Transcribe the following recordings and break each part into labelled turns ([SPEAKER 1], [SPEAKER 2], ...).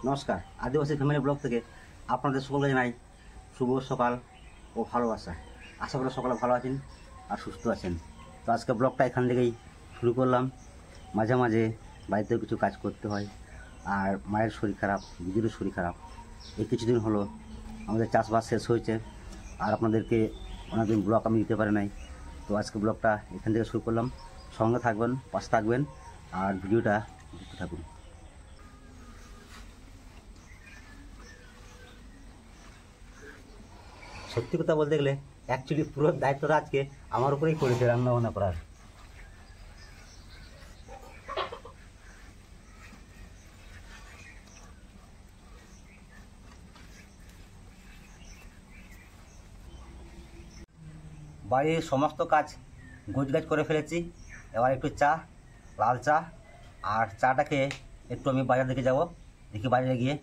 [SPEAKER 1] নমস্কার, আদিবাসী family blog থেকে আপনাদের সকলকে জানাই শুভ সকাল ও ভালোবাসা। আশা করি সকলে ভালো আছেন আর সুস্থ আছেন। তো আজকে ব্লগটা এখান থেকেই শুরু করলাম। মাঝে মাঝে বাড়িতেও কিছু কাজ করতে হয়, আর মায়ের শরীর খারাপ, দিদিরও শরীর খারাপ। এই কিছুদিন হলো আমাদের চাষবাস শেষ হয়েছে, আর আপনাদেরকে অনেকদিন ব্লগ আমি দিতে পারি নাই। তো আজকে ব্লগটা এখান থেকে শুরু করলাম। সঙ্গে থাকবেন, পাশে থাকবেন আর ভিডিওটা দেখতে থাকুন। সত্যি কথা বলতে গেলে অ্যাকচুয়ালি পুরো দায়িত্বটা আজকে আমার উপরেই পড়েছে রান্না বান্না করার। বাড়ির সমস্ত কাজ গোছগাছ করে ফেলেছি। এবার একটু চা, লাল চা, আর চাটাকে একটু আমি বাজার দিকে যাব। দেখি বাজারে গিয়ে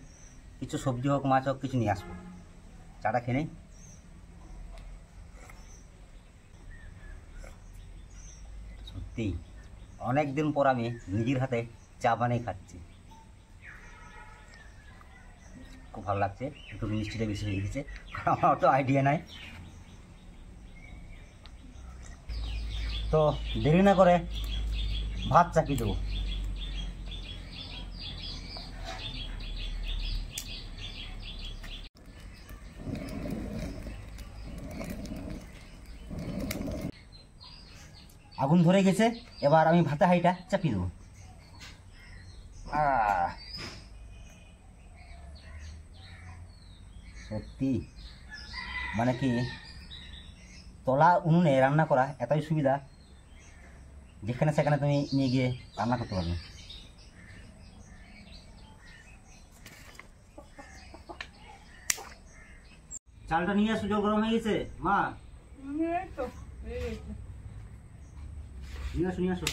[SPEAKER 1] কিছু সবজি হোক, মাছ হোক, কিছু নিয়ে আসবো। চাটা খেয়ে নেই। সত্যি অনেক দিন পর আমি নিজের হাতে চা বানিয়ে খাচ্ছি, খুব ভালো লাগছে। একটু মিষ্টিটা বেশি হয়ে গেছে, কারণ আমার তো আইডিয়া নাই। তো দেরি না করে ভাত চাপিয়ে দেবো। আগুন ধরে গেছে, এবার আমি ভাতে হাঁড়িটা চাপিয়ে দেবো। সত্যি মানে কি, তলা উনুনে রান্না করা এতই সুবিধা, যেখানে সেখানে তুমি নিয়ে গিয়ে রান্না করতে পারবে। চালটা নিয়ে আসো, জল গরম হয়ে গেছে। মা নিয়ে আসো, নিয়ে আসো।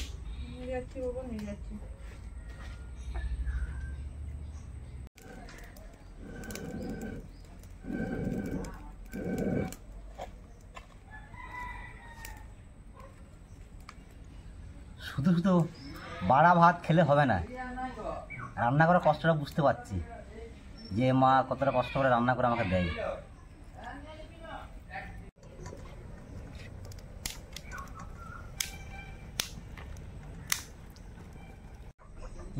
[SPEAKER 1] শুধু শুধু বাড়া ভাত খেলে হবে না, রান্না করার কষ্টটা বুঝতে পারছি, যে মা কতটা কষ্ট করে রান্না করে আমাকে দেয়।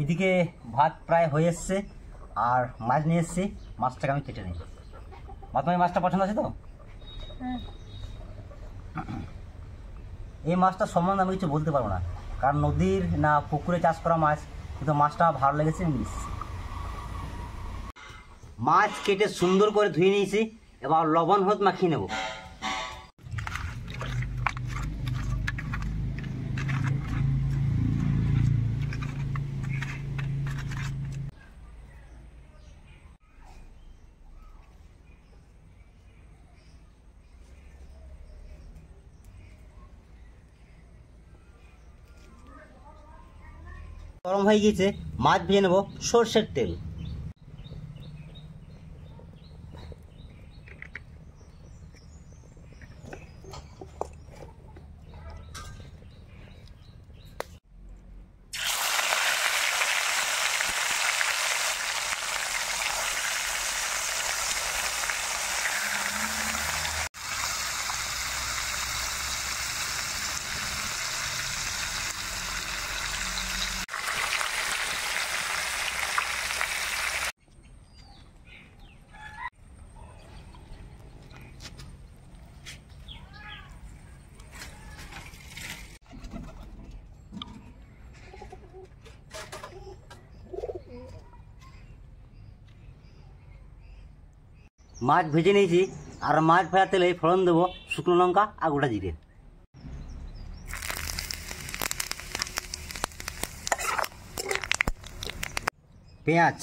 [SPEAKER 1] এদিকে ভাত প্রায় হয়ে এসছে, আর মাছ নিয়ে এসছি। মাছটাকে আমি কেটে নিই। মা, তোমার মাছটা পছন্দ আছে তো? এই মাছটা সম্বন্ধে আমি কিছু বলতে পারবো না, কারণ নদীর না পুকুরে চাষ করা মাছ, কিন্তু মাছটা ভালো লেগেছে। মাছ কেটে সুন্দর করে ধুয়ে নিয়েছি, এবার লবণ হলুদ মাখিয়ে নেব। গরম হয়ে গিয়েছে, মাছ ভেজে নেব সর্ষের তেল। মাছ ভেজে নিয়েছি, আর মাছ ভাজা তেলে ফোড়ন দেবো শুকনো লঙ্কা আর গোটা জিরে। পেঁয়াজ,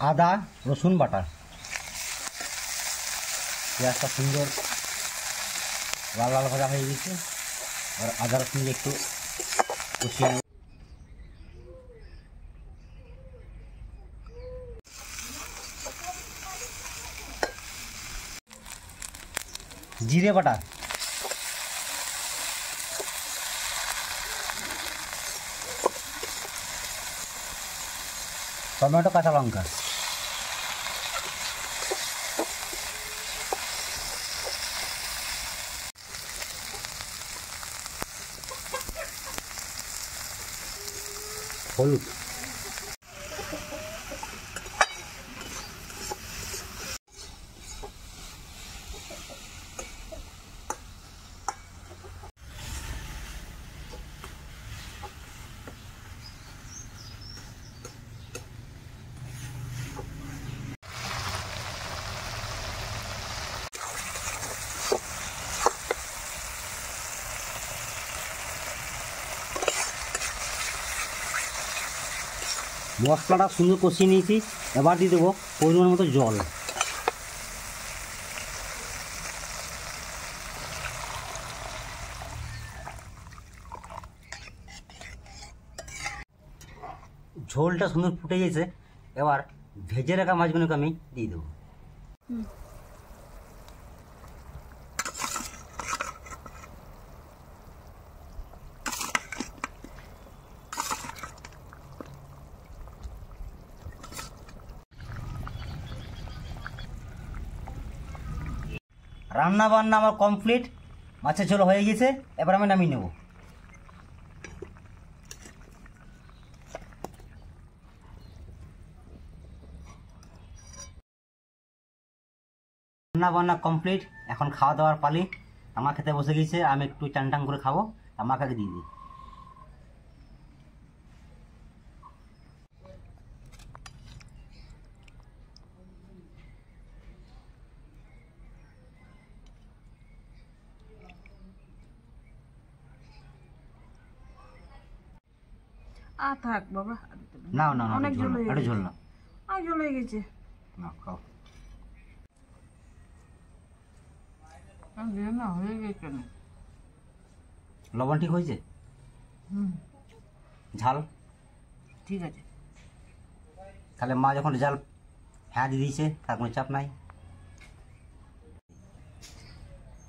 [SPEAKER 1] আদা রসুন বাটা। পেঁয়াজটা সুন্দর লাল লাল ভাজা হয়ে গেছে, আর আদা রসুন একটু কষিয়ে নেব। জিরে বাটা, টমেটো, কাঁচা লঙ্কা, হলুদ, মশলাটা সুন্দর কষিয়ে নিয়েছি। এবার দিয়ে দেবো পরিমাণ মতো জল। ঝোলটা সুন্দর ফুটে গেছে। এবার ভেজে রাখা মাছগুলোকে আমি দিয়ে দেবো। রান্না বান্না আমার কমপ্লিট, মাছের ঝোল হয়ে গেছে। এবার আমি নামিয়ে নেব। রান্না বান্না কমপ্লিট, এখন খাওয়া দাওয়ার পালি। আমার খেতে বসে গেছে, আমি একটু টান টান করে খাবো। আমাকে আগে দিয়ে দিই।
[SPEAKER 2] থাক বাবা,
[SPEAKER 1] না না
[SPEAKER 2] অনেক ঝোল হয়ে
[SPEAKER 1] একটু ঝোল না,
[SPEAKER 2] আর ঝোল হয়ে গেছে।
[SPEAKER 1] না খাও।
[SPEAKER 2] না হয়ে গেছে না।
[SPEAKER 1] লবণ ঠিক হয়েছে? ঝাল
[SPEAKER 2] ঠিক আছে।
[SPEAKER 1] তাহলে মা যখন ঝাল হ্যাঁ দিয়ে দিয়েছে, তার কোনো চাপ নাই।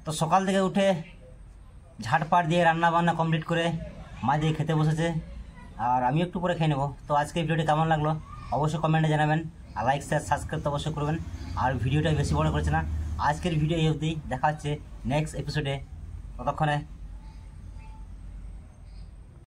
[SPEAKER 1] তো সকাল থেকে উঠে ঝাটপাট দিয়ে রান্না বান্না কমপ্লিট করে মা দিয়ে খেতে বসেছে, আর আমি একটু পরে খেয়ে নেবো। তো আজকে ভিডিওটি কেমন লাগলো অবশ্যই কমেন্টে জানাবেন, আর লাইক শেয়ার সাবস্ক্রাইব তো অবশ্যই করবেন। আর ভিডিওটা বেশি বড় করছে না, আজকের ভিডিও এই অবধি। দেখা হচ্ছে নেক্সট এপিসোডে। ততক্ষণে